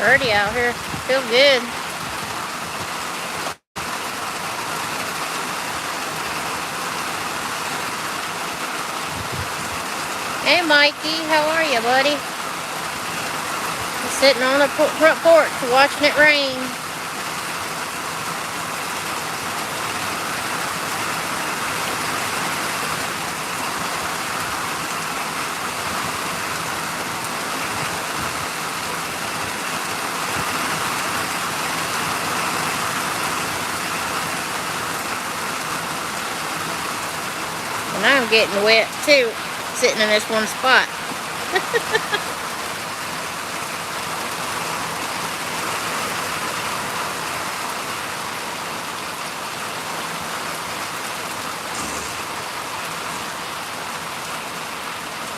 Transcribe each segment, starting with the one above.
Pretty out here. Feel good. Hey Mikey, how are you, buddy? I'm sitting on the front porch watching it rain. And I'm getting wet too, sitting in this one spot.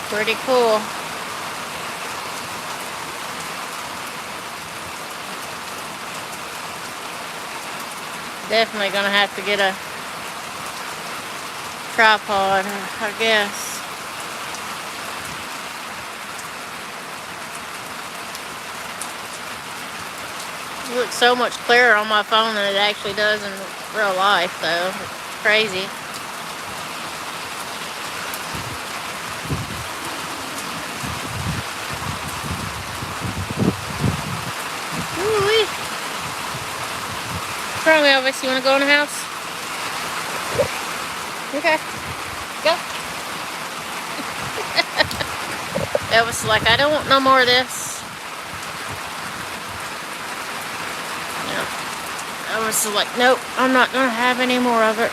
Pretty cool. Definitely gonna have to get a tripod, I guess. It looks so much clearer on my phone than it actually does in real life, though. It's crazy. Ooh-wee. What's wrong, Elvis? You want to go in the house? Okay. Go. Elvis is like, I don't want no more of this. Yeah. Elvis is like, nope, I'm not going to have any more of it.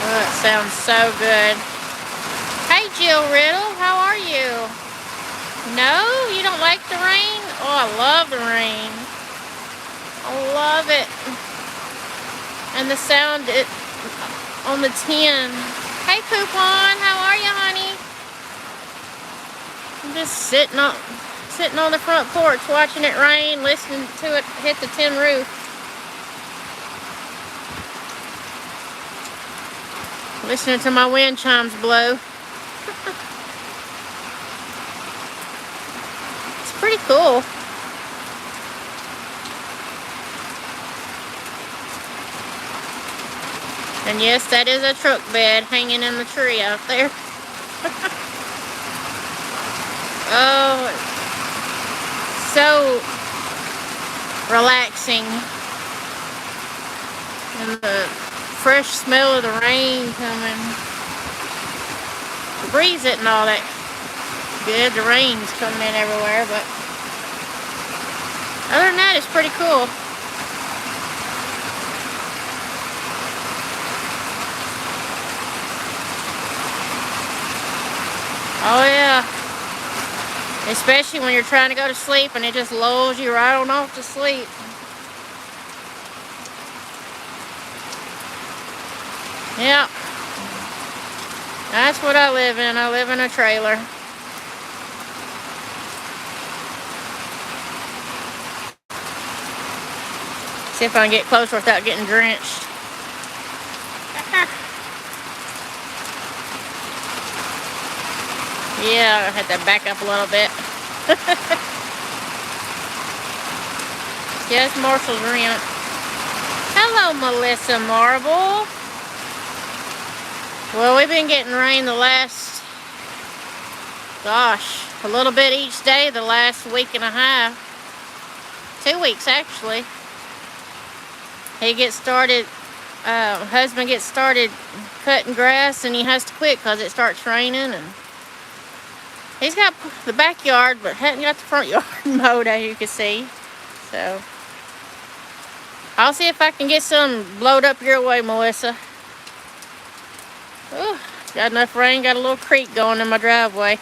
Oh, it sounds so good. Hey, Jill Riddle, how are you? No, you don't like the rain? Oh, I love the rain. I love it. And the sound on the tin. Hey, Coupon, how are you, honey? I'm just sitting on the front porch watching it rain, listening to it hit the tin roof. Listening to my wind chimes blow. It's pretty cool. And yes, that is a truck bed hanging in the tree out there. Oh, so relaxing. And the fresh smell of the rain coming. The breeze isn't all that good. The rain's coming in everywhere, but other than that, it's pretty cool. Oh yeah. Especially when you're trying to go to sleep and it just lulls you right on off to sleep. Yeah. That's what I live in. I live in a trailer. See if I can get closer without getting drenched. Yeah, I had to back up a little bit. Yes, Marshall's rent. Hello, Melissa Marble. Well, we've been getting rain the last, gosh, a little bit each day the last week and a half. 2 weeks, actually. He gets started, husband gets started cutting grass and he has to quit because it starts raining. And he's got the backyard, but hasn't got the front yard mowed, as you can see. So, I'll see if I can get some blowed up your way, Melissa. Ooh, got enough rain, got a little creek going in my driveway.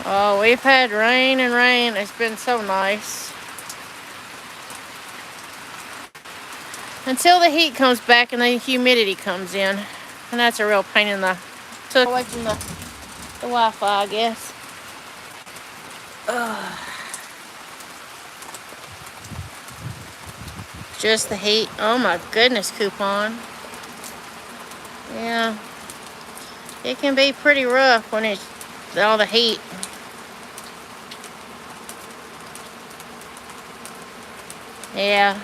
Oh, we've had rain and rain. It's been so nice. Until the heat comes back and the humidity comes in. And that's a real pain in the... Took away from the Wi-Fi, I guess. Ugh. Just the heat. Oh my goodness, Coupon. Yeah. It can be pretty rough when it's all the heat. Yeah.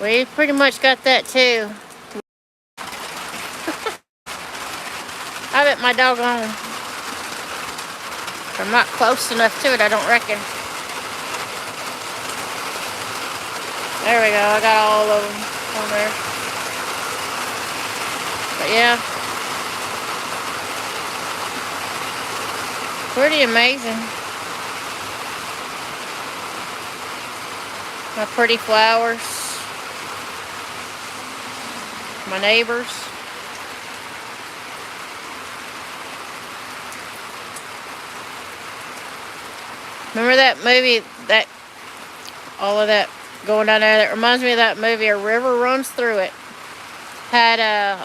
We pretty much got that too. I bet my doggone... I'm not close enough to it, I don't reckon. There we go, I got all of them on there. But yeah. Pretty amazing. My pretty flowers. My neighbors. Remember that movie, that all of that going down there? That reminds me of that movie, A River Runs Through It. Had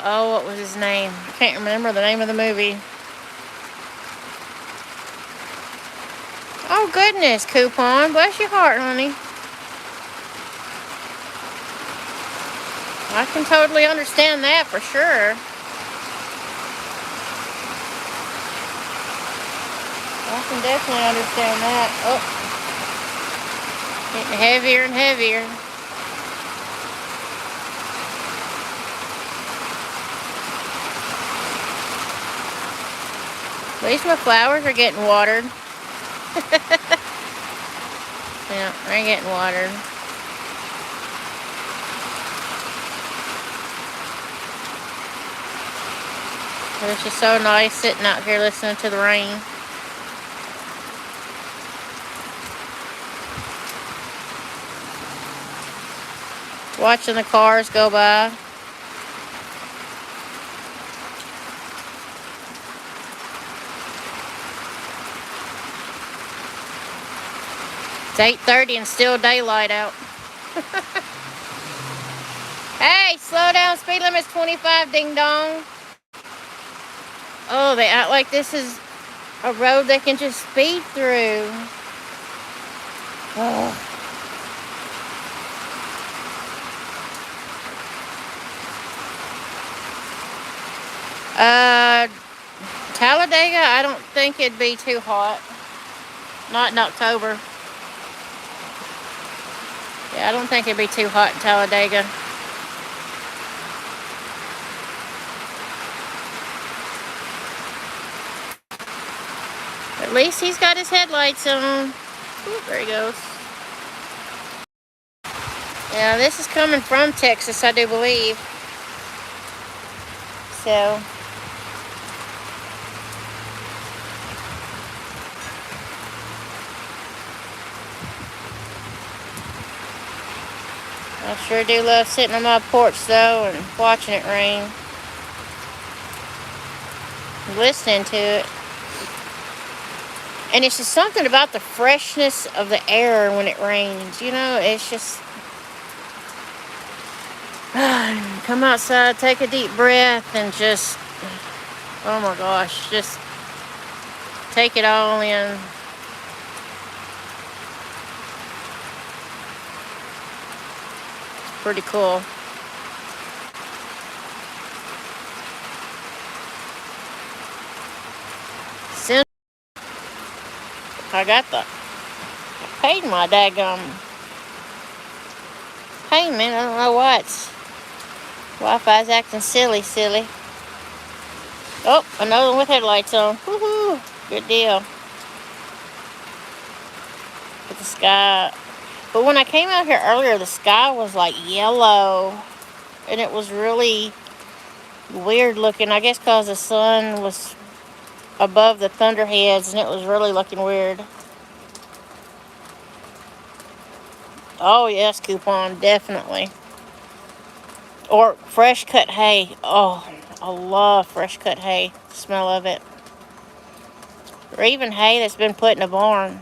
oh, what was his name? I can't remember the name of the movie. Oh goodness, Coupon, bless your heart, honey. I can totally understand that for sure. I can definitely understand that. Oh, getting heavier and heavier. At least my flowers are getting watered. Yeah, they're getting watered. But it's just so nice sitting out here listening to the rain. Watching the cars go by. It's 8:30 and still daylight out. Hey, slow down. Speed limit's 25, ding dong. Oh, they act like this is a road they can just speed through. Oh. Talladega, I don't think it'd be too hot. Not in October. Yeah, I don't think it'd be too hot in Talladega. At least he's got his headlights on. Ooh, there he goes. Yeah, this is coming from Texas, I do believe. So... I sure do love sitting on my porch though and watching it rain. Listening to it. And it's just something about the freshness of the air when it rains. You know, it's just... come outside, take a deep breath and just... oh my gosh, just take it all in. Pretty cool. Since I got the... I paid my daggum payment. I don't know why it's... Wi-Fi's acting silly. Oh, another one with headlights on. Woohoo! Good deal. But the sky... But when I came out here earlier, the sky was like yellow. And it was really weird looking. I guess because the sun was above the thunderheads and it was really looking weird. Oh yes, Coupon, definitely. Or fresh cut hay. Oh, I love fresh cut hay. The smell of it. Or even hay that's been put in a barn.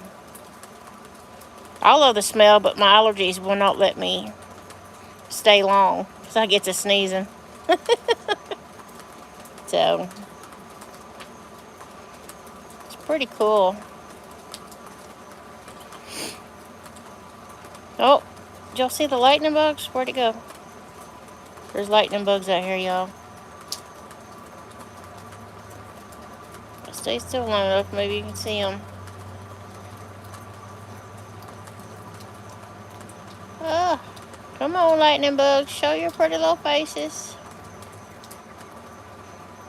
I love the smell, but my allergies will not let me stay long because I get to sneezing. So, it's pretty cool. Oh, did y'all see the lightning bugs? Where'd it go? There's lightning bugs out here, y'all. Stay still long enough, maybe you can see them. Oh, come on, lightning bugs. Show your pretty little faces.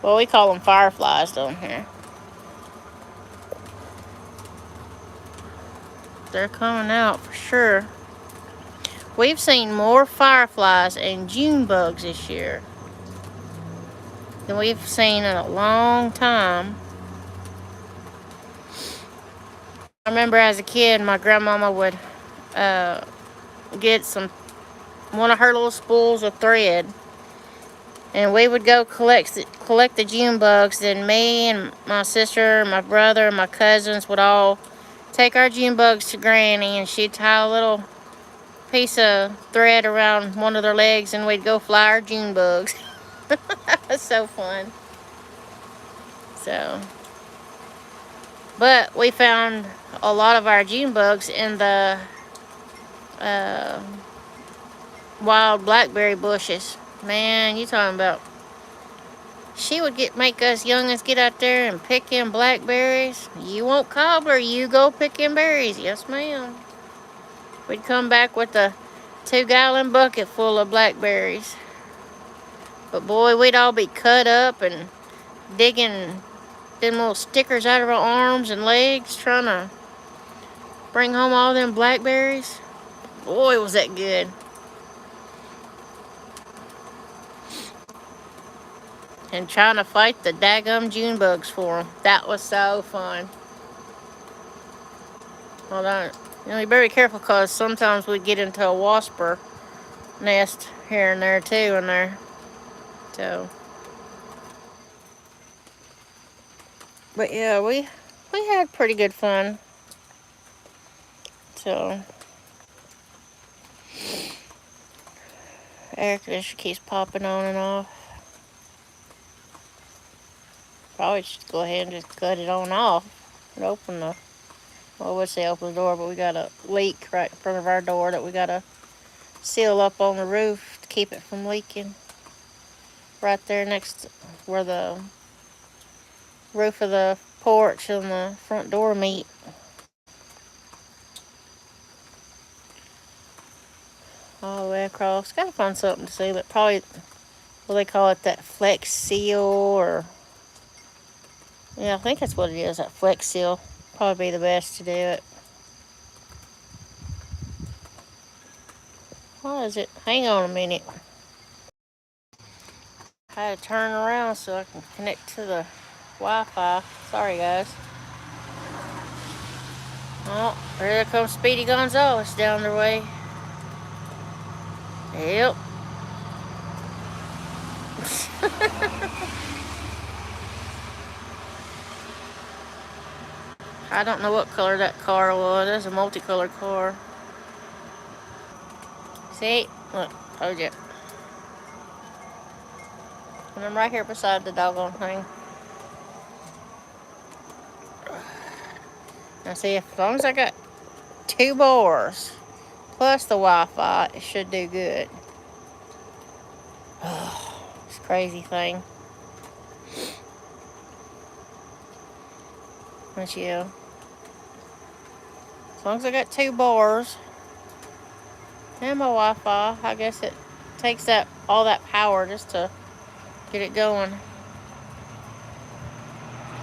Well, we call them fireflies down here. They're coming out for sure. We've seen more fireflies and June bugs this year than we've seen in a long time. I remember as a kid, my grandmama would get one of her little spools of thread, and we would go collect the June bugs. Then me and my sister, my brother, and my cousins would all take our June bugs to Granny, and she'd tie a little piece of thread around one of their legs, and we'd go fly our June bugs. That was so fun. So, but we found a lot of our June bugs in the wild blackberry bushes. Man, you talking about? She would make us youngins get out there and pick in blackberries. You want cobbler, you go pick in berries. Yes, ma'am. We'd come back with a 2-gallon bucket full of blackberries. But boy, we'd all be cut up and digging them little stickers out of our arms and legs, trying to bring home all them blackberries. Boy, was that good. And trying to fight the daggum June bugs for them. That was so fun. Hold on. You better be careful, because sometimes we get into a wasper nest here and there too in there. So, but yeah, we had pretty good fun. So, air conditioner keeps popping on and off. Probably should go ahead and just cut it on off and open the, well, I would say open the door, but we got a leak right in front of our door that we got to seal up on the roof to keep it from leaking. Right there next to where the roof of the porch and the front door meet. All the way across. Gotta find something to see, but probably, what they call it, that Flex Seal, or, yeah, I think that's what it is, that Flex Seal. Probably be the best to do it. What is it? Hang on a minute. I had to turn around so I can connect to the Wi-Fi. Sorry, guys. Oh, there comes Speedy Gonzales down their way. Yep. I don't know what color that car was. That's a multicolored car. See? Look, told you. And I'm right here beside the doggone thing. Now see, as long as I got 2 bars plus the Wi-Fi, it should do good. Oh, this crazy thing. But yeah. As long as I got 2 bars and my Wi-Fi, I guess it takes all that power just to get it going.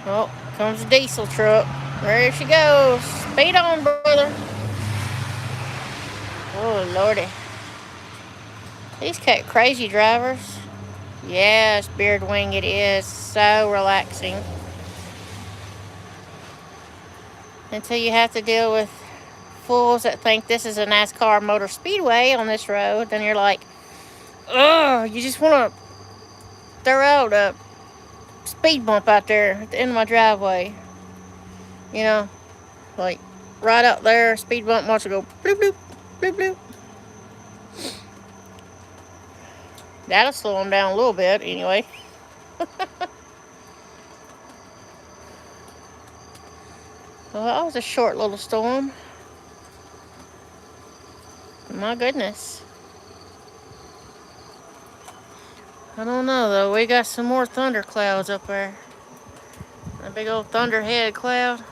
Oh, comes a diesel truck. There she goes. Speed on, brother. Oh, Lordy. These crazy drivers. Yes, Beard Wing, it is so relaxing. Until you have to deal with fools that think this is a NASCAR motor speedway on this road. Then you're like, ugh, you just want to throw out a speed bump out there at the end of my driveway. You know, like right out there, speed bump, watch it go bloop, bloop, bloop, bloop. That'll slow them down a little bit anyway. Well, that was a short little storm. My goodness. I don't know though. We got some more thunder clouds up there. A big old thunderhead cloud.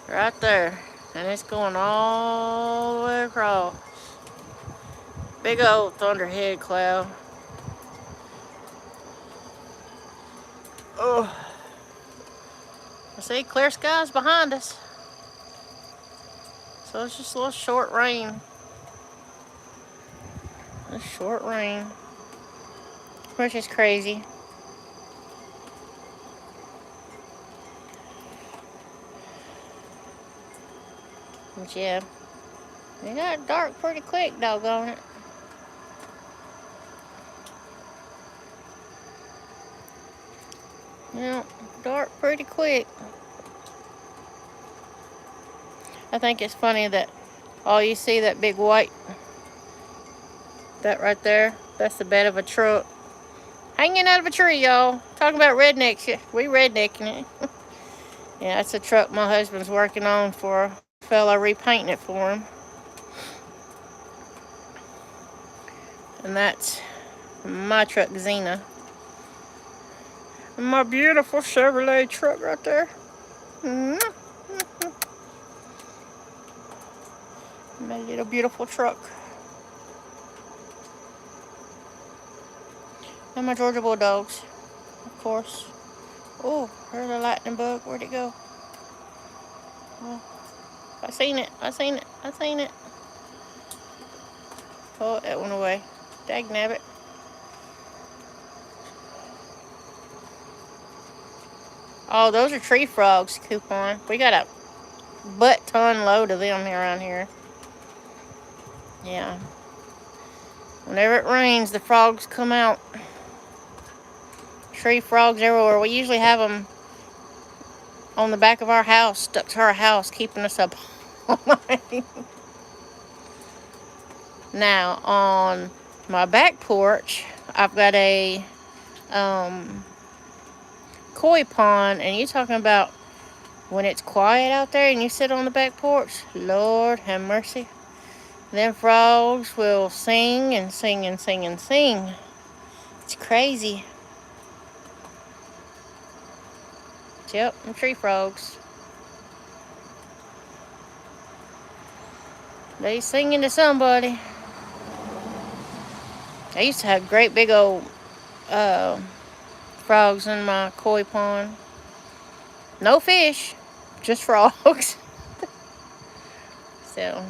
Right there. And it's going all the way across. Big old thunderhead cloud. Oh. I see clear skies behind us. So it's just a little short rain. A short rain. Which is crazy. But yeah. It got dark pretty quick, doggone it. Yeah, dark pretty quick. I think it's funny that all you see that big white, that right there, that's the bed of a truck. Hanging out of a tree, y'all. Talking about rednecks. We rednecking it. Yeah, that's a truck my husband's working on for a fella, repainting it for him. And that's my truck, Xena. My beautiful Chevrolet truck right there. My little beautiful truck. And my Georgia Bulldogs, of course. Oh, there's a lightning bug. Where'd it go? Oh, I seen it. I seen it. I seen it. Oh, it went away. Dagnabbit. Oh, those are tree frogs, Coupon. We got a butt-ton load of them around here. Yeah. Whenever it rains, the frogs come out. Tree frogs everywhere. We usually have them on the back of our house, stuck to our house, keeping us up all night. Now, on my back porch, I've got a koi pond, and you're talking about when it's quiet out there and you sit on the back porch, Lord have mercy. Them frogs will sing and sing and sing and sing. It's crazy. Yep, them tree frogs. They singing to somebody. I used to have great big old frogs in my koi pond. No fish, just frogs. So,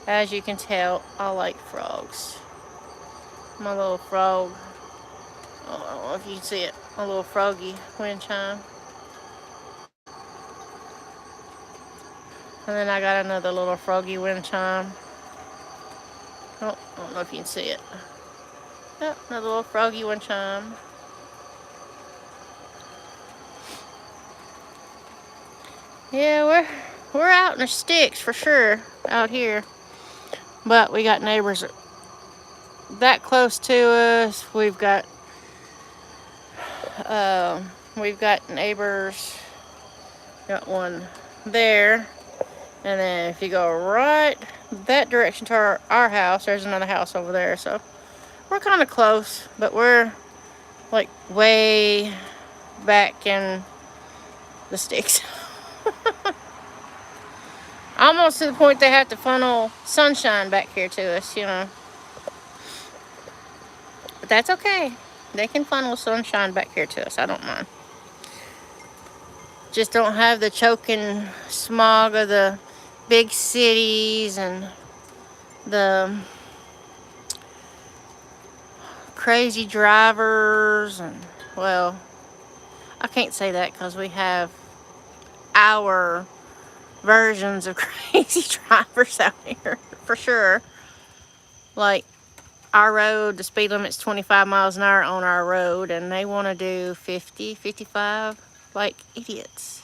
as you can tell, I like frogs. My little frog. I don't know if you can see it. My little froggy wind chime. And then I got another little froggy wind chime. Oh, I don't know if you can see it. Yep, another little froggy wind chime. Yeah, we're out in the sticks for sure out here. But we got neighbors that close to us. We've got neighbors. Got one there. And then if you go right that direction to our house, there's another house over there. So we're kind of close, but we're like way back in the sticks. Almost to the point they have to funnel sunshine back here to us, you know. But that's okay. They can funnel sunshine back here to us. I don't mind. Just don't have the choking smog of the big cities and the crazy drivers. And, well, I can't say that because we have our versions of crazy drivers out here for sure. Like our road, the speed limit's 25 miles an hour on our road, and they want to do 50, 55, like idiots.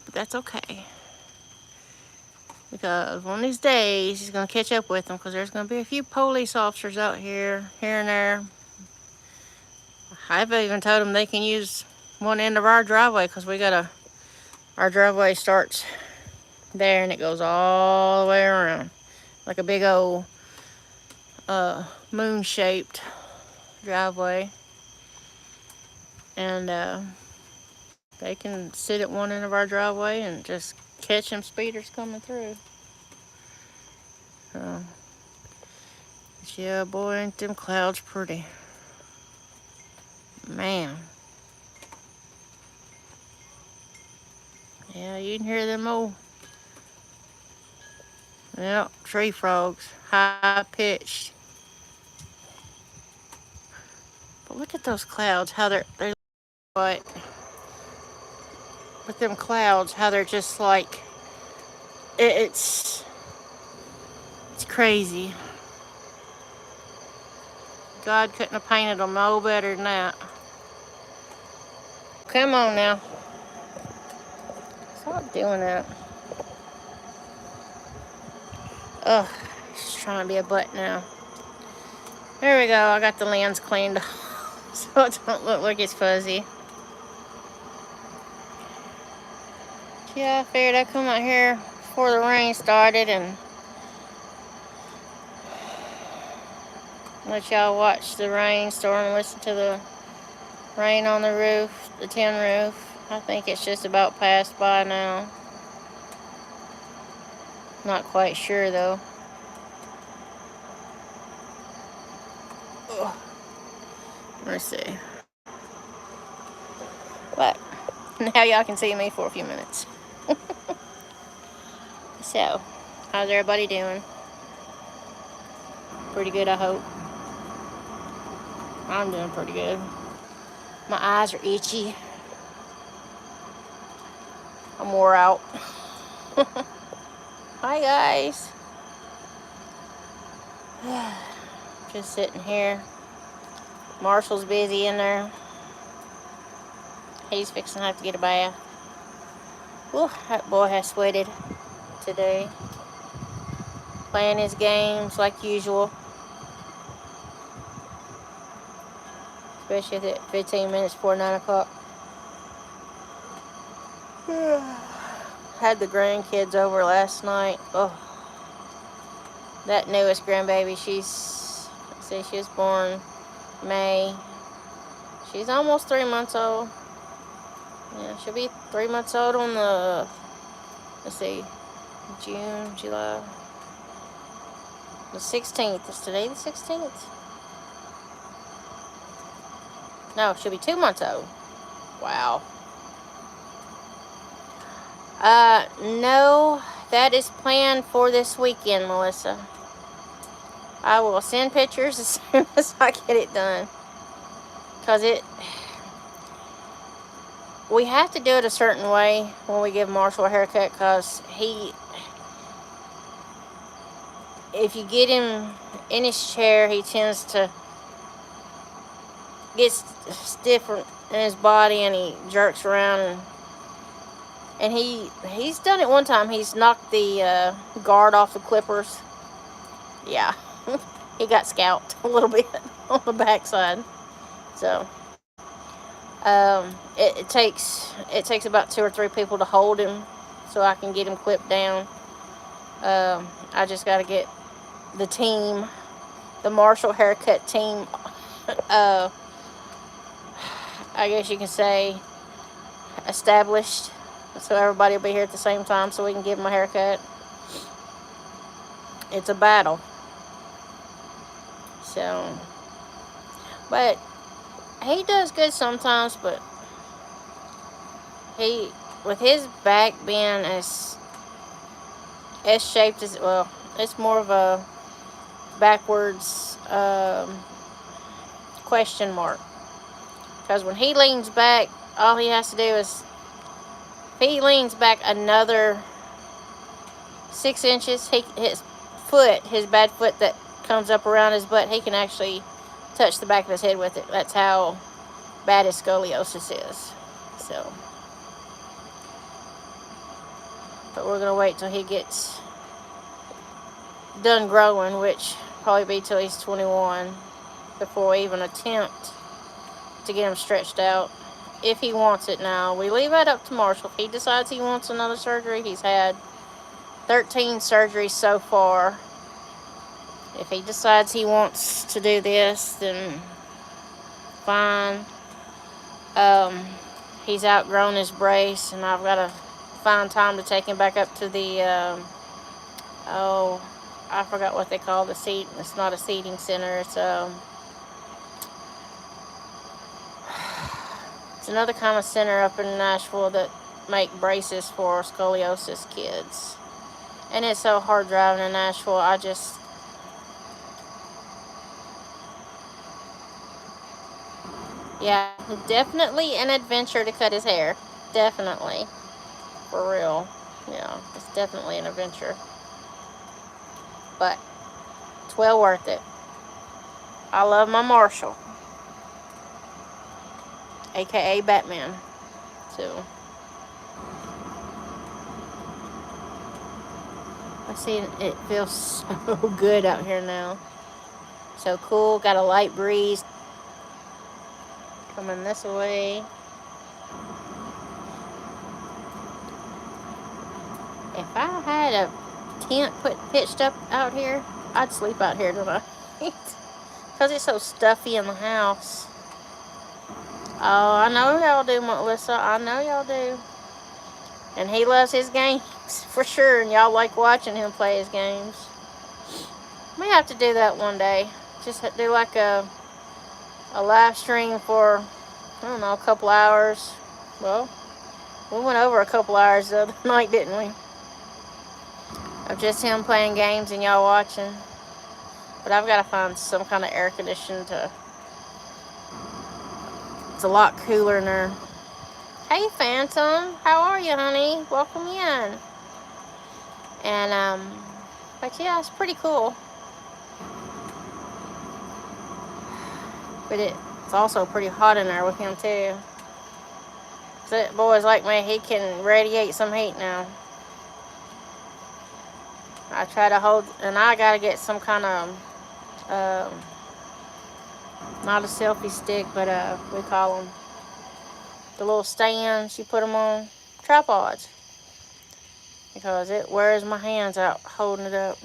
But that's okay. Because one of these days, he's going to catch up with them, because there's going to be a few police officers out here and there. I've even told them they can use one end of our driveway, because our driveway starts there, and it goes all the way around. Like a big old moon-shaped driveway. And they can sit at one end of our driveway and just catch them speeders coming through. So, yeah, boy, ain't them clouds pretty. Man. Yeah, you can hear them old, tree frogs, high-pitched. But look at those clouds, how they're like, with them clouds, how they're just like, it's crazy. God couldn't have painted them no better than that. Come on now. Stop doing that. Ugh, she's trying to be a butt now. There we go, I got the lens cleaned so it don't look like it's fuzzy. Yeah, I figured I'd come out here before the rain started and let y'all watch the rainstorm and listen to the rain on the roof, the tin roof. I think it's just about passed by now. Not quite sure though. Ugh. Let's see. But now y'all can see me for a few minutes. So, how's everybody doing? Pretty good, I hope. I'm doing pretty good. My eyes are itchy. I'm wore out. Hi guys. Just sitting here. Marshall's busy in there. He's fixing to have to get a bath. Ooh, that boy has sweated today. Playing his games like usual. Especially at 15 minutes before 9 o'clock. Had the grandkids over last night. Oh, that newest grandbaby, she was born May. She's almost 3 months old. Yeah, she'll be 3 months old on the, let's see, June, July, the 16th. Is today the 16th? No, she'll be 2 months old. Wow. No, that is planned for this weekend, Melissa. I will send pictures as soon as I get it done. Because we have to do it a certain way when we give Marshall a haircut, because if you get him in his chair, he tends to get stiff in his body and he jerks around, and he's done it one time. He's knocked the guard off the clippers. Yeah, he got scalped a little bit on the backside. So it takes about 2 or 3 people to hold him so I can get him clipped down. I just got to get the team, the Marshall haircut team, I guess you can say, established, so everybody will be here at the same time so we can give him a haircut. It's a battle. So, but he does good sometimes, but with his back being as S-shaped as, well, it's more of a backwards question mark. Because when he leans back, all he has to do is, if he leans back another 6 inches, his bad foot that comes up around his butt, he can actually touch the back of his head with it. That's how bad his scoliosis is. So, but we're gonna wait till he gets done growing, which probably be till he's 21, before we even attempt to get him stretched out. If he wants it now, we leave that up to Marshall. If he decides he wants another surgery, he's had 13 surgeries so far. If he decides he wants to do this, then fine. He's outgrown his brace, and I've got to find time to take him back up to the, I forgot what they call the seat. It's not a seating center. It's another kind of center up in Nashville that make braces for scoliosis kids. And it's so hard driving in Nashville. Yeah, definitely an adventure to cut his hair. Definitely. For real. Yeah, it's definitely an adventure. But it's well worth it. I love my Marshall. AKA Batman. So, I see it feels so good out here now. So cool. Got a light breeze coming this way. If I had a tent pitched up out here, I'd sleep out here tonight. Because it's so stuffy in the house. Oh, I know y'all do, Melissa. I know y'all do. And he loves his games, for sure. And y'all like watching him play his games. May have to do that one day. Just do like a live stream for, I don't know, a couple hours. Well, we went over a couple hours the other night, didn't we? Of just him playing games and y'all watching. But I've got to find some kind of air conditioning to... It's a lot cooler in there. Hey, Phantom. How are you, honey? Welcome in. And, but yeah, it's pretty cool. But it's also pretty hot in there with him, too. So boys like me, he can radiate some heat now. I try to hold, and I got to get some kind of, not a selfie stick, but we call them the little stands you put them on, tripods, because it wears my hands out holding it up.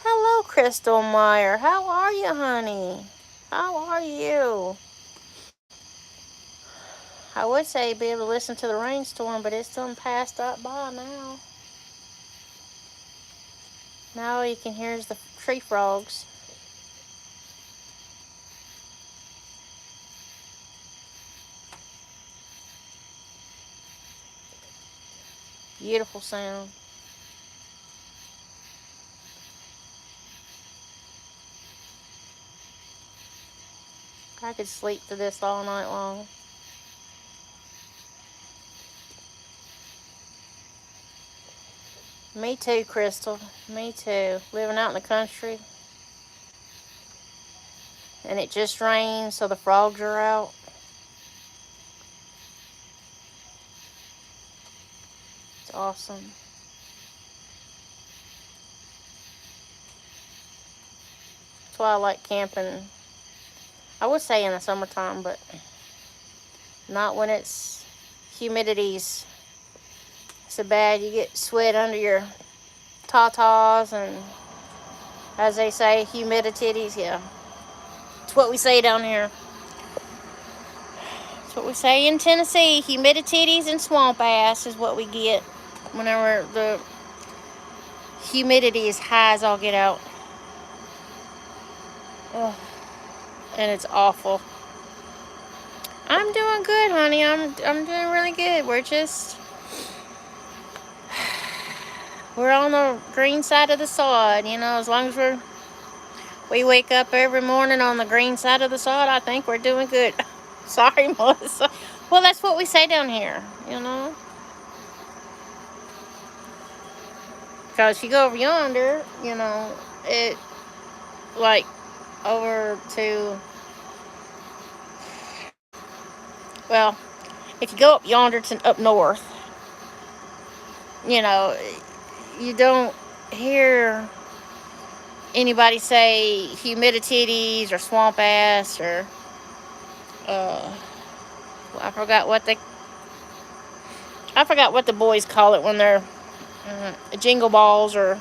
Hello, Crystal Meyer. How are you, honey? How are you? I would say be able to listen to the rainstorm, but it's done passed up by now. Now all you can hear is the tree frogs. Beautiful sound. I could sleep to this all night long. Me too, Crystal. Me too. Living out in the country. And it just rained, so the frogs are out. It's awesome. That's why I like camping. I would say in the summertime, but not when it's humidity's so bad. You get sweat under your tatas and, as they say, humidititties. Yeah. That's what we say down here. That's what we say in Tennessee. Humidititties and swamp ass is what we get whenever the humidity is high as all get out. Ugh. And it's awful. I'm doing good, honey. I'm doing really good. We're on the green side of the sod, you know. As long as we wake up every morning on the green side of the sod, I think we're doing good. Sorry, Melissa. Well, that's what we say down here, you know. Because you go over yonder, you know, like over to, well, if you go up yonder to up north, you know, you don't hear anybody say humiditties or swamp ass or uh, I forgot what they I forgot what the boys call it when they're jingle balls or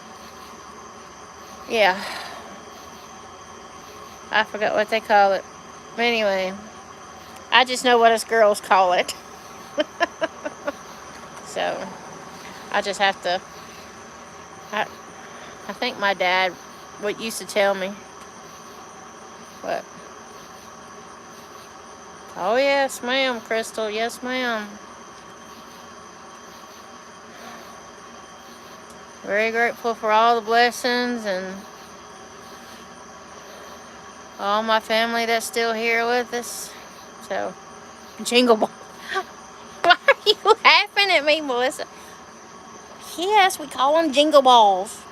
yeah, I forgot what they call it. But anyway, I just know what us girls call it. So I just have to. I I think my dad what used to tell me. What? Oh yes, ma'am, Crystal. Yes, ma'am. Very grateful for all the blessings and all my family that's still here with us. So, jingle ball. Why are you laughing at me, Melissa? Yes, we call them jingle balls.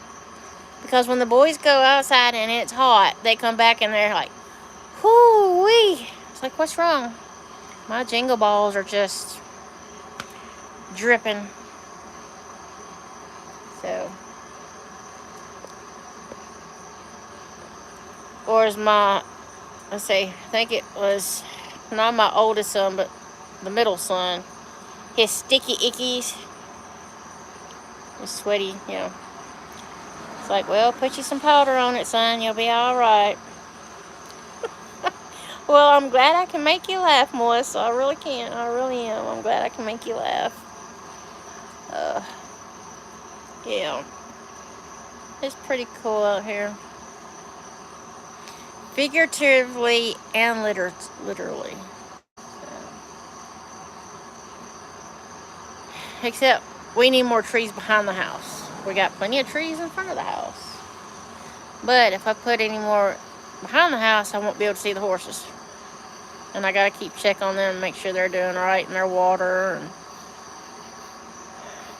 Because when the boys go outside and it's hot, they come back and they're like, whoo wee. It's like, what's wrong? My jingle balls are just dripping. So, or as my, let's say, I think it was not my oldest son, but the middle son, his sticky ickies, his sweaty, you know. It's like, well, put you some powder on it, son. You'll be all right. Well, I'm glad I can make you laugh, Melissa. I really can. I really am. I'm glad I can make you laugh. Uh, yeah. It's pretty cool out here. Figuratively and literally. Except we need more trees behind the house. We got plenty of trees in front of the house. But if I put any more behind the house, I won't be able to see the horses. And I gotta keep check on them and make sure they're doing right in their water. And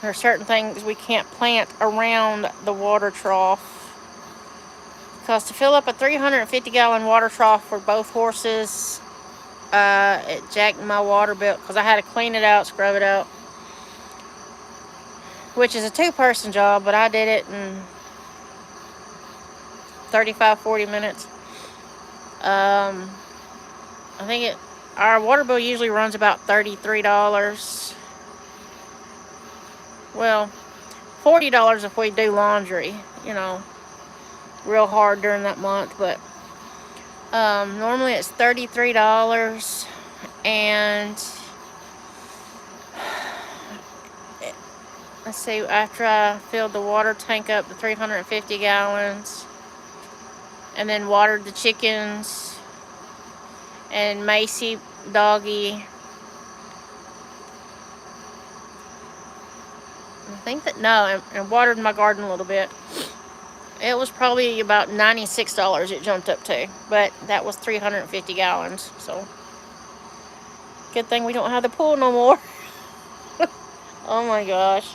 there are certain things we can't plant around the water trough. Because to fill up a 350-gallon water trough for both horses, it jacked my water bill because I had to clean it out, scrub it out. Which is a two-person job, but I did it in 35-40 minutes. I think our water bill usually runs about $33. Well, $40 if we do laundry, you know, real hard during that month. But normally it's $33, and let's see, after I filled the water tank up to 350 gallons, and then watered the chickens and Macy doggy. I think that, no, and watered my garden a little bit. It was probably about $96 it jumped up to, but that was 350 gallons, so good thing we don't have the pool no more. Oh my gosh.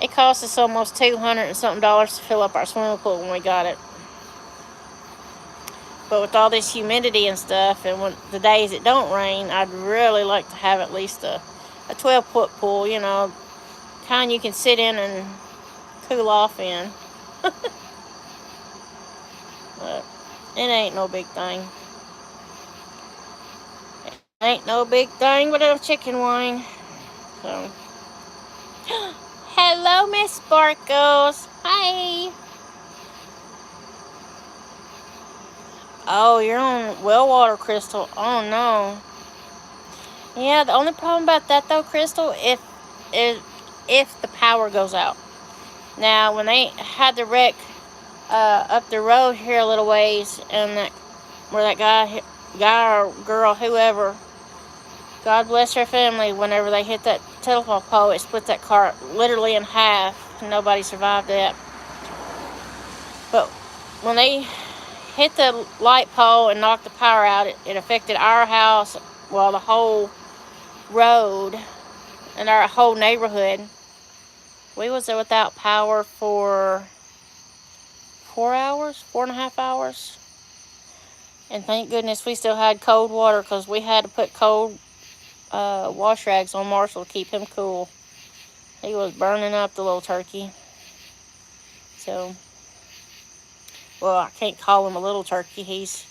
It cost us almost $200 and something to fill up our swimming pool when we got it. But with all this humidity and stuff, and when the days it don't rain, I'd really like to have at least a 12-foot pool, you know, kind you can sit in and cool off in. But it ain't no big thing. It ain't no big thing but a chicken wine. So, hello, Miss Sparkles. Hi. Oh, you're on well water, Crystal. Oh no. Yeah, the only problem about that though, Crystal, if the power goes out. Now, when they had the wreck up the road here a little ways, and where that guy or girl, whoever, God bless their family, whenever they hit that telephone pole, it split that car literally in half. Nobody survived that. But when they hit the light pole and knocked the power out, it affected our house, well, the whole road and our whole neighborhood. We was without power for 4 hours, 4.5 hours. And thank goodness we still had cold water, because we had to put cold wash rags on Marshall to keep him cool. He was burning up, the little turkey. So, well, I can't call him a little turkey. He's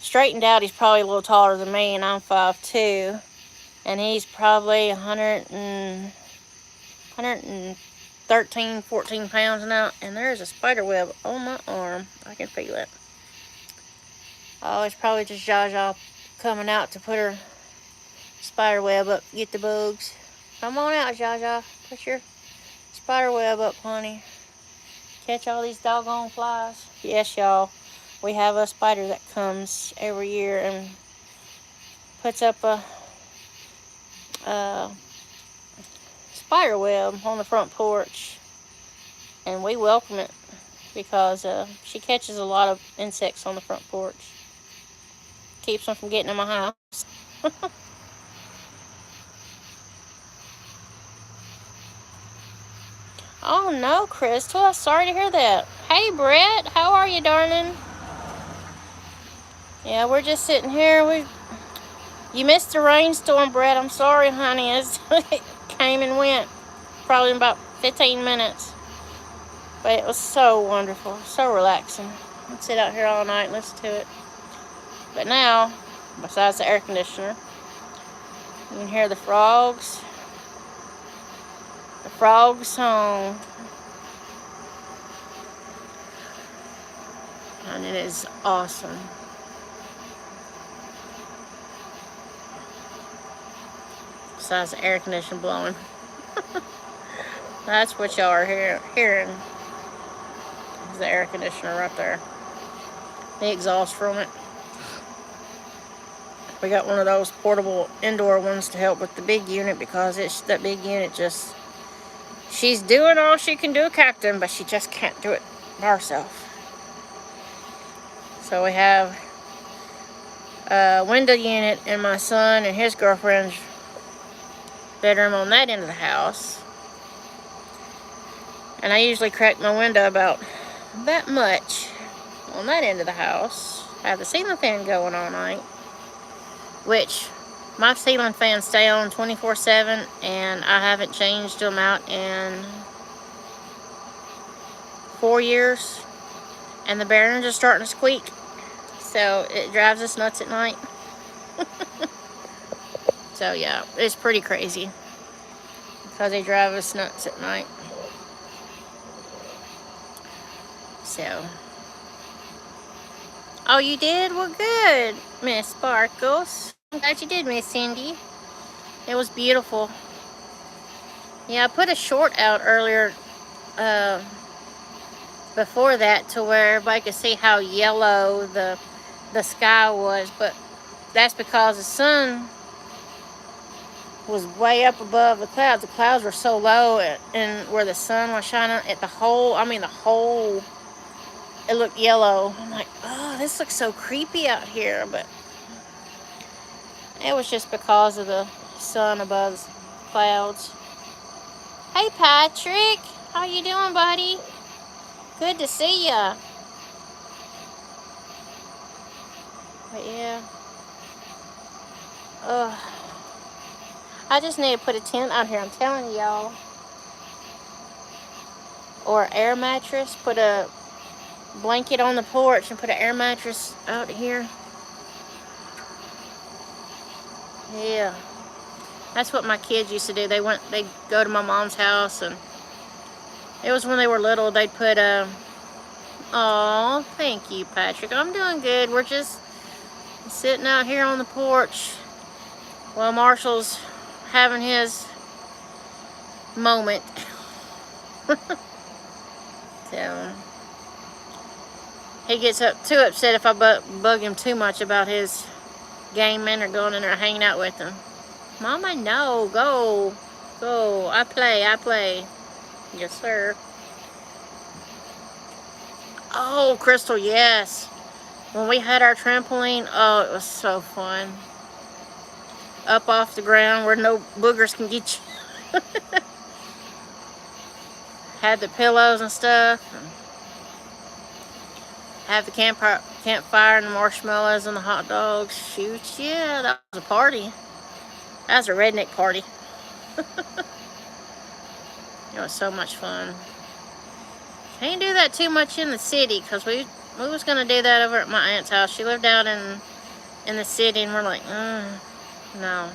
straightened out. He's probably a little taller than me, and I'm 5'2". And he's probably 113, 14 pounds now. And there's a spider web on my arm. I can feel it. Oh, it's probably just Jaja coming out to put her spider web up, get the bugs. Come on out, Jaja. Put your spider web up, honey. Catch all these doggone flies. Yes, y'all. We have a spider that comes every year and puts up a spider web on the front porch. And we welcome it, because she catches a lot of insects on the front porch. Keeps them from getting in my house. Oh no, Crystal, I'm sorry to hear that. Hey Brett, how are you, darling? Yeah, we're just sitting here. You missed the rainstorm, Brett. I'm sorry, honey. It came and went, probably in about 15 minutes. But it was so wonderful, so relaxing. I'd sit out here all night and listen to it. But now, besides the air conditioner, you can hear the frogs. The frog song. And it is awesome. Besides the air conditioner blowing. That's what y'all are hearing. Is the air conditioner right there. The exhaust from it. We got one of those portable indoor ones to help with the big unit, because that big unit just... She's doing all she can do, Captain, but she just can't do it by herself. So we have a window unit in my son and his girlfriend's bedroom on that end of the house. And I usually crack my window about that much on that end of the house. I have the ceiling fan going all night, which my ceiling fans stay on 24/7, and I haven't changed them out in 4 years. And the bearings are starting to squeak, so it drives us nuts at night. So yeah, it's pretty crazy, because they drive us nuts at night. So, oh, you did? Well, good, Miss Sparkles. I'm glad you did, Miss Cindy. It was beautiful. Yeah, I put a short out earlier before that, to where everybody could see how yellow the sky was, but that's because the sun was way up above the clouds. The clouds were so low, and where the sun was shining at the whole, it looked yellow. I'm like, oh, this looks so creepy out here, but it was just because of the sun above the clouds. Hey Patrick, how you doing, buddy? Good to see ya. But yeah, I just need to put a tent out here, I'm telling y'all. Or an air mattress. Put a blanket on the porch and put an air mattress out here. Yeah, that's what my kids used to do. They'd go to my mom's house, and it was when they were little. They'd put oh, thank you, Patrick. I'm doing good. We're just sitting out here on the porch while Marshall's having his moment. So he gets too upset if I bug him too much about his gaming or going in there hanging out with him. Mama, no, go. I play. Yes, sir. Oh, Crystal, yes. When we had our trampoline, oh, it was so fun. Up off the ground where no boogers can get you. Had the pillows and stuff. have the campfire and the marshmallows and the hot dogs. Shoot, yeah, that was a party. That was a redneck party. It was so much fun. Can't do that too much in the city, because we was going to do that over at my aunt's house. She lived out in the city, and we're like, no.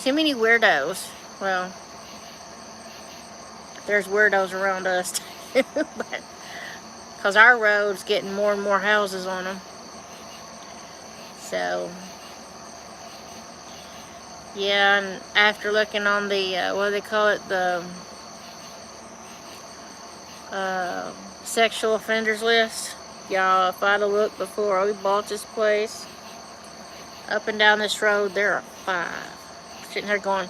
Too many weirdos. Well, there's weirdos around us too, but because our road's getting more and more houses on them. So, yeah, and after looking on the, what do they call it, the sexual offenders list, y'all, if I'd have looked before we bought this place, up and down this road, there are 5. Sitting there going,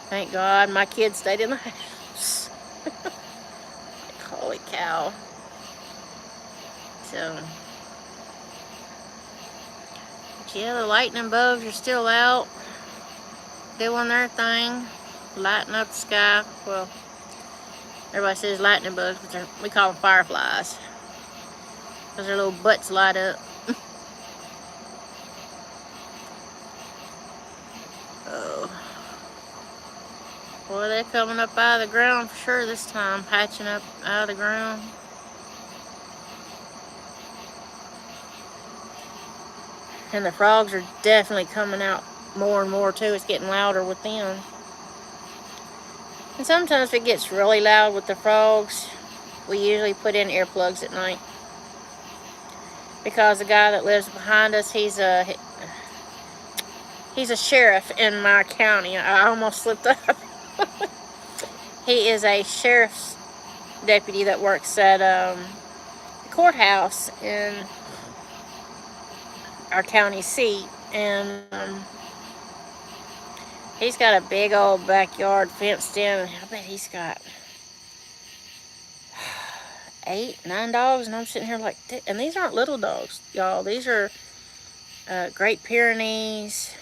thank God my kids stayed in the house. Like, holy cow. So, but yeah, the lightning bugs are still out, doing their thing, lighting up the sky. Well, everybody says lightning bugs, but we call them fireflies, because their little butts light up. Oh. Boy, they're coming up out of the ground for sure this time, hatching up out of the ground. And the frogs are definitely coming out more and more too. It's getting louder with them. And sometimes if it gets really loud with the frogs, we usually put in earplugs at night. Because the guy that lives behind us, he's a sheriff in my county. I almost slipped up. He is a sheriff's deputy that works at the courthouse in our county seat, and he's got a big old backyard fenced in, and I bet he's got 8, 9 dogs, and I'm sitting here like, and these aren't little dogs, y'all. These are Great Pyrenees.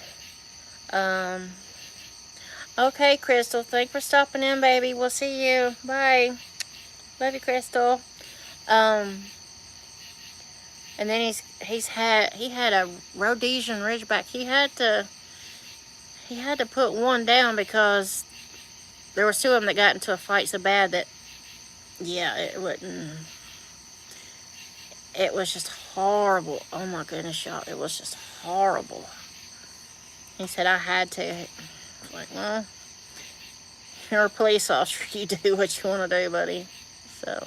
Okay, Crystal, thanks for stopping in, baby. We'll see you. Bye. Love you, Crystal. And then he had a Rhodesian Ridgeback. He had to put one down because there was 2 of them that got into a fight so bad that, yeah, it wouldn't. It was just horrible. Oh my goodness, y'all, it was just horrible. He said I had to. I was like, well, you're a police officer. You do what you want to do, buddy. So.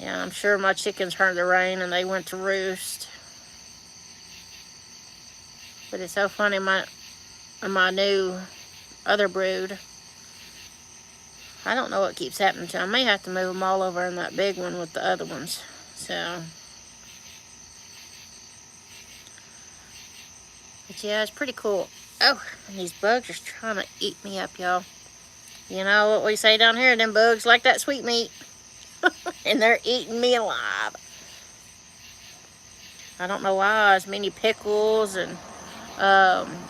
Yeah, I'm sure my chickens heard the rain and they went to roost. But it's so funny, my new other brood, I don't know what keeps happening to them. I may have to move them all over in that big one with the other ones. So, but yeah, it's pretty cool. Oh, and these bugs are trying to eat me up, y'all. You know what we say down here, them bugs like that sweet meat. And they're eating me alive. I don't know why. As many pickles and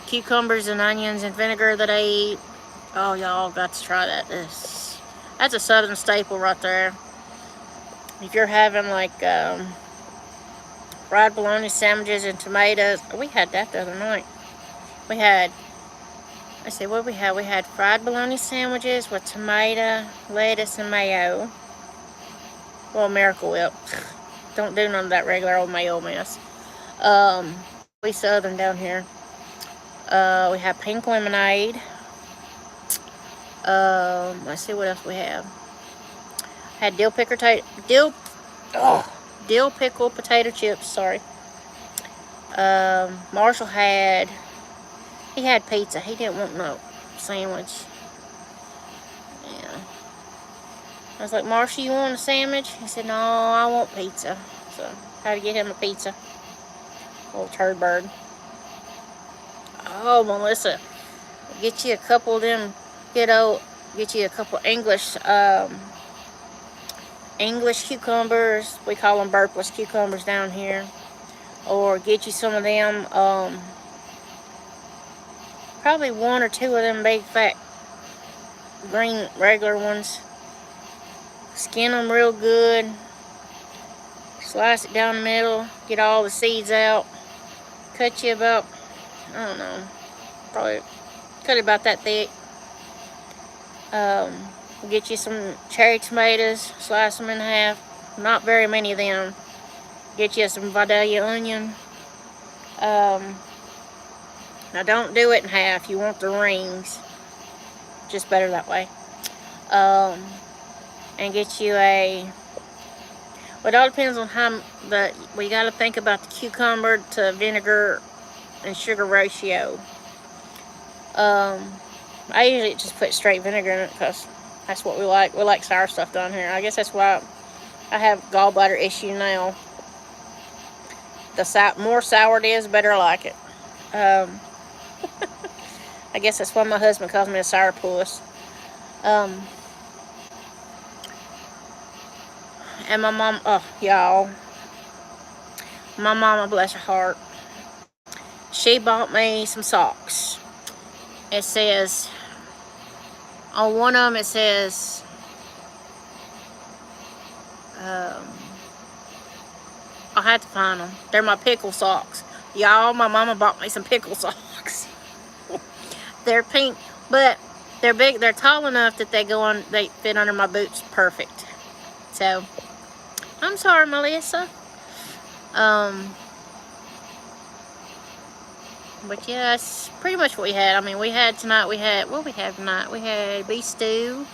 cucumbers and onions and vinegar that I eat. Oh, y'all got to try that. That's a southern staple right there. If you're having like fried bologna sandwiches and tomatoes. We had that the other night. We had, let's see, what we had? We had fried bologna sandwiches with tomato, lettuce, and mayo. Well, Miracle Whip. Don't do none of that regular old mayo mess. We southern down here. We have pink lemonade. Let's see what else we have. Had dill pickle potato chips. Sorry. Marshall had pizza. He didn't want no sandwich. Yeah. I was like, Marshall, you want a sandwich? He said, no, I want pizza. So, had to get him a pizza. Little turd bird. Oh, Melissa, get you a couple of them, get you a couple English cucumbers. We call them burpless cucumbers down here. Or get you some of them, probably 1 or 2 of them big fat green regular ones. Skin them real good. Slice it down the middle, get all the seeds out. Cut you about, I don't know, probably cut it about that thick. Get you some cherry tomatoes, slice them in half. Not very many of them. Get you some Vidalia onion. Now don't do it in half. You want the rings. Just better that way. And get you a. Well, it all depends on how we got to think about the cucumber to vinegar and sugar ratio. I usually just put straight vinegar in it because that's what we like. We like sour stuff down here. I guess that's why I have gallbladder issue now. The more sour it is, the better I like it. I guess that's why my husband calls me a sourpuss. And my mom, oh, y'all. My mama, bless her heart, she bought me some socks. It says, on one of them it says, I'll have to find them. They're my pickle socks. Y'all, my mama bought me some pickle socks. They're pink, but they're big. They're tall enough that they fit under my boots perfect. So, I'm sorry, Melissa. But yeah, that's pretty much what we had. I mean, we had tonight, what we had tonight? We had beef stew,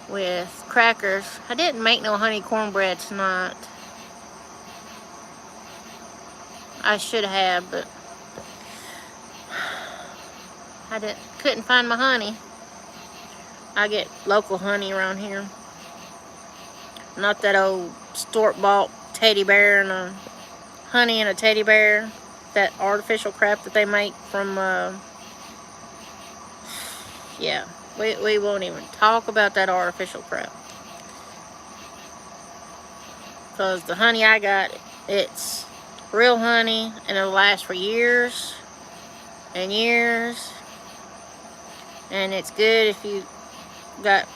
with crackers. I didn't make no honey cornbread tonight. I should have, but I couldn't find my honey. I get local honey around here. Not that old store-bought teddy bear and a honey and a teddy bear. That artificial crap that they make from, yeah. We won't even talk about that artificial crap. Because the honey I got, it's real honey, and it'll last for years and years. And it's good if you got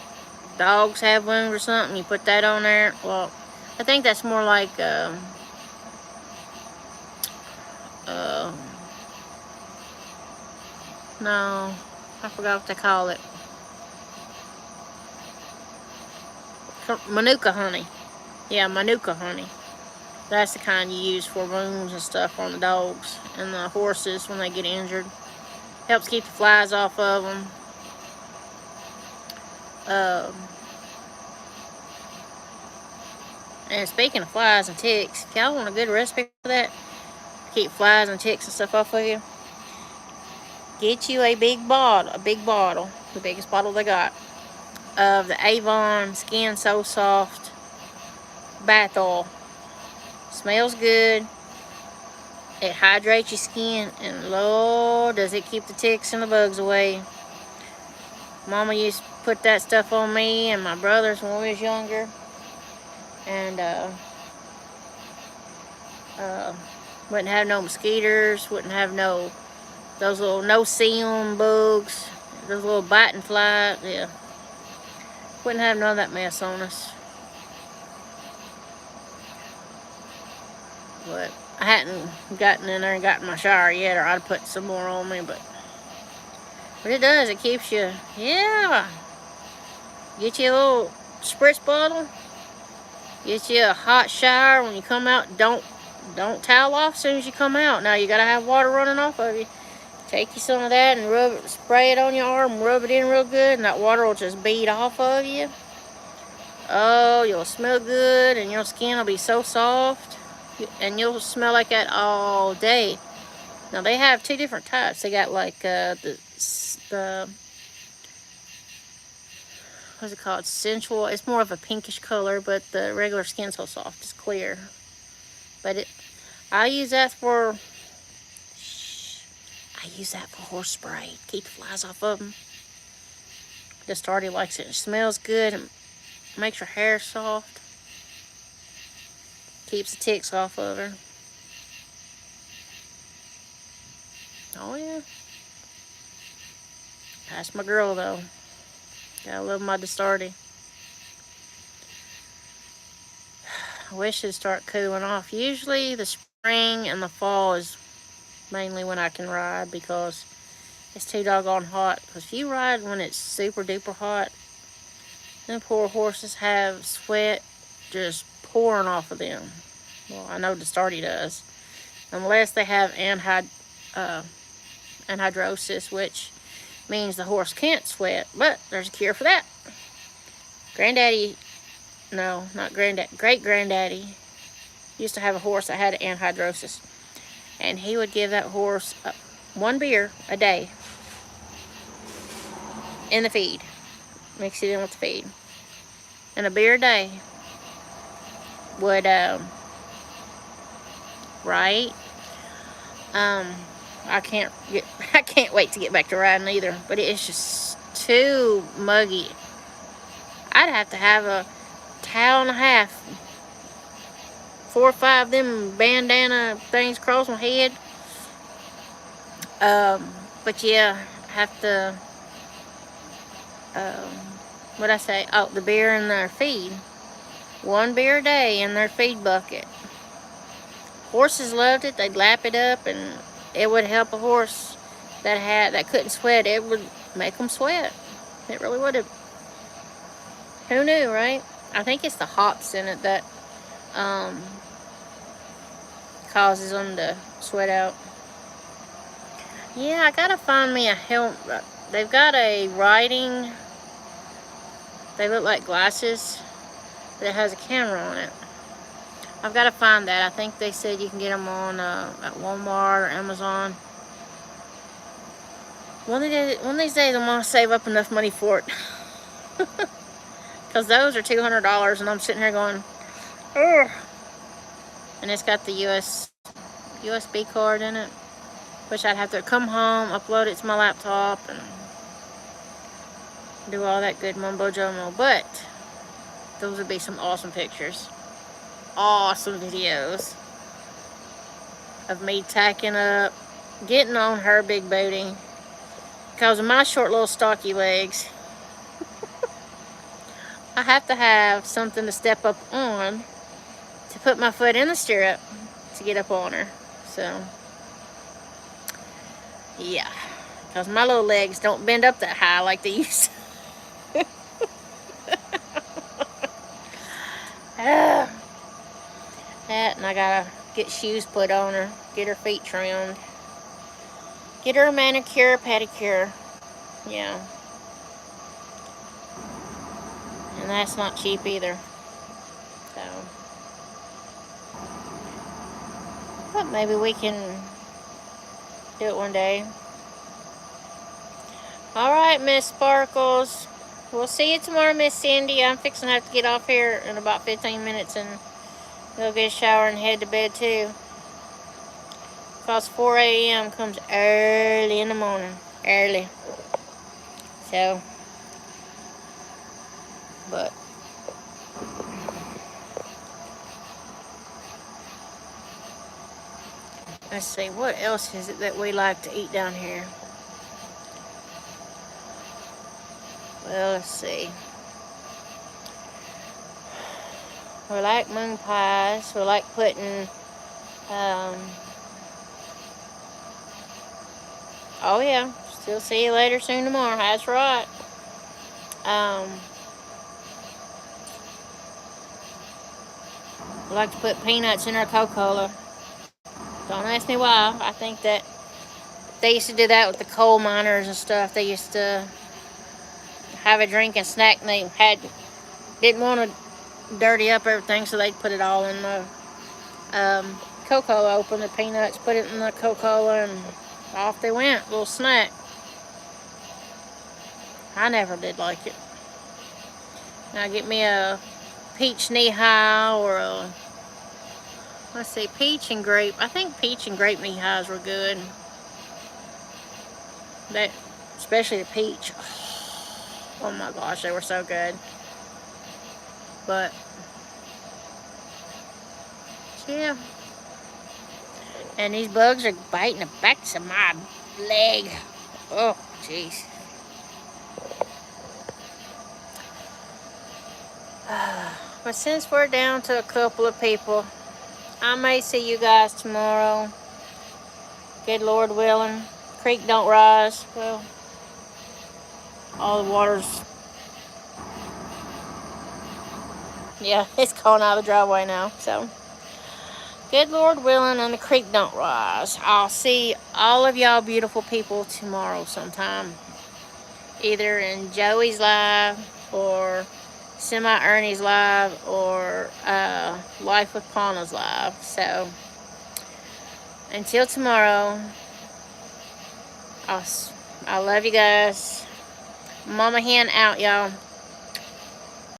dogs have wounds or something, you put that on there. Well, I think that's more like no, I forgot what they call it. Manuka honey. Yeah, Manuka honey. That's the kind you use for wounds and stuff on the dogs and the horses when they get injured. Helps keep the flies off of them. And speaking of flies and ticks, if y'all want a good recipe for that, keep flies and ticks and stuff off of you, get you a big bottle, the biggest bottle they got, of the Avon Skin So Soft bath oil. Smells good. It hydrates your skin, and Lord, does it keep the ticks and the bugs away. Mama used to put that stuff on me and my brothers when we was younger, and wouldn't have no mosquitoes, wouldn't have those little no-see-um bugs, those little biting flies, yeah. Wouldn't have none of that mess on us. But I hadn't gotten in there and gotten my shower yet, or I'd put some more on me, but it does, it keeps you, yeah. Get you a little spritz bottle, get you a hot shower when you come out. Don't towel off as soon as you come out. Now you gotta have water running off of you. Take you some of that and spray it on your arm, rub it in real good, and that water will just bead off of you. Oh, you'll smell good, and your skin will be so soft, and you'll smell like that all day. Now they have two different types. They got like the what's it called? Sensual. It's more of a pinkish color, but the regular Skin So Soft is clear. But I use that for horse spray. Keep the flies off of them. Just already likes it. It smells good and makes your hair soft. Keeps the ticks off of her. Oh yeah. That's my girl though. Gotta love my Distardi. I wish it'd start cooling off. Usually the spring and the fall is mainly when I can ride because it's too doggone hot. Because if you ride when it's super duper hot, them poor horses have sweat just pouring off of them. Well, I know the Starty does. Unless they have anhydrosis, which means the horse can't sweat. But there's a cure for that. Granddaddy, no, not granddaddy, great-granddaddy used to have a horse that had anhydrosis. And he would give that horse 1 beer a day in the feed. Mix it in with the feed. And a beer a day would, right? I can't wait to get back to riding either. But it's just too muggy. I'd have to have a towel and a half. 4 or 5 of them bandana things across my head. But yeah, I have to, what'd I say? Oh, the beer in their feed. 1 beer a day in their feed bucket. Horses loved it. They'd lap it up, and it would help a horse that couldn't sweat. It would make them sweat. It really would have. Who knew, right? I think it's the hops in it that causes them to sweat out. Yeah, I gotta find me a helmet. They've got a riding. They look like glasses, but it has a camera on it. I've got to find that. I think they said you can get them on at Walmart or Amazon. One of these days I'm going to save up enough money for it. Because those are $200 and I'm sitting here going, ugh. And it's got the USB card in it, which I'd have to come home, upload it to my laptop, and do all that good mumbo jumbo. But those would be some awesome pictures. Awesome videos of me tacking up, getting on her big booty. Because of my short little stocky legs, I have to have something to step up on to put my foot in the stirrup to get up on her. So, yeah. Because my little legs don't bend up that high like they used to. That, and I gotta get shoes put on her, get her feet trimmed, get her a manicure, pedicure. Yeah. And that's not cheap either. So, but maybe we can do it one day. Alright, Miss Sparkles. We'll see you tomorrow, Miss Cindy. I'm fixing to have to get off here in about 15 minutes and go get a shower and head to bed too. Because 4 a.m. comes early in the morning. Early. So, but let's see, what else is it that we like to eat down here? Well, let's see. We like moon pies. We like putting, oh yeah, still see you later soon tomorrow. That's right. We like to put peanuts in our Coca-Cola. Don't ask me why. I think that they used to do that with the coal miners and stuff. They used to have a drink and snack, and they didn't want to dirty up everything, so they'd put it all in the Coca-Cola. Open the peanuts, put it in the Coca-Cola, and off they went. Little snack. I never did like it. Now get me a peach knee-high or a, let's see, peach and grape. I think peach and grape knee-highs were good. That, especially the peach. Oh my gosh, they were so good. But, yeah. And these bugs are biting the backs of my leg. Oh, jeez. But since we're down to a couple of people, I may see you guys tomorrow. Good Lord willing. Creek don't rise. Well, all the water's... Yeah, it's going out of the driveway now. So, good Lord willing, and the creek don't rise. I'll see all of y'all beautiful people tomorrow sometime. Either in Joey's live, or Semi-Ernie's live, or Life with Pana's live. So, until tomorrow, I love you guys. Mama Hen out, y'all.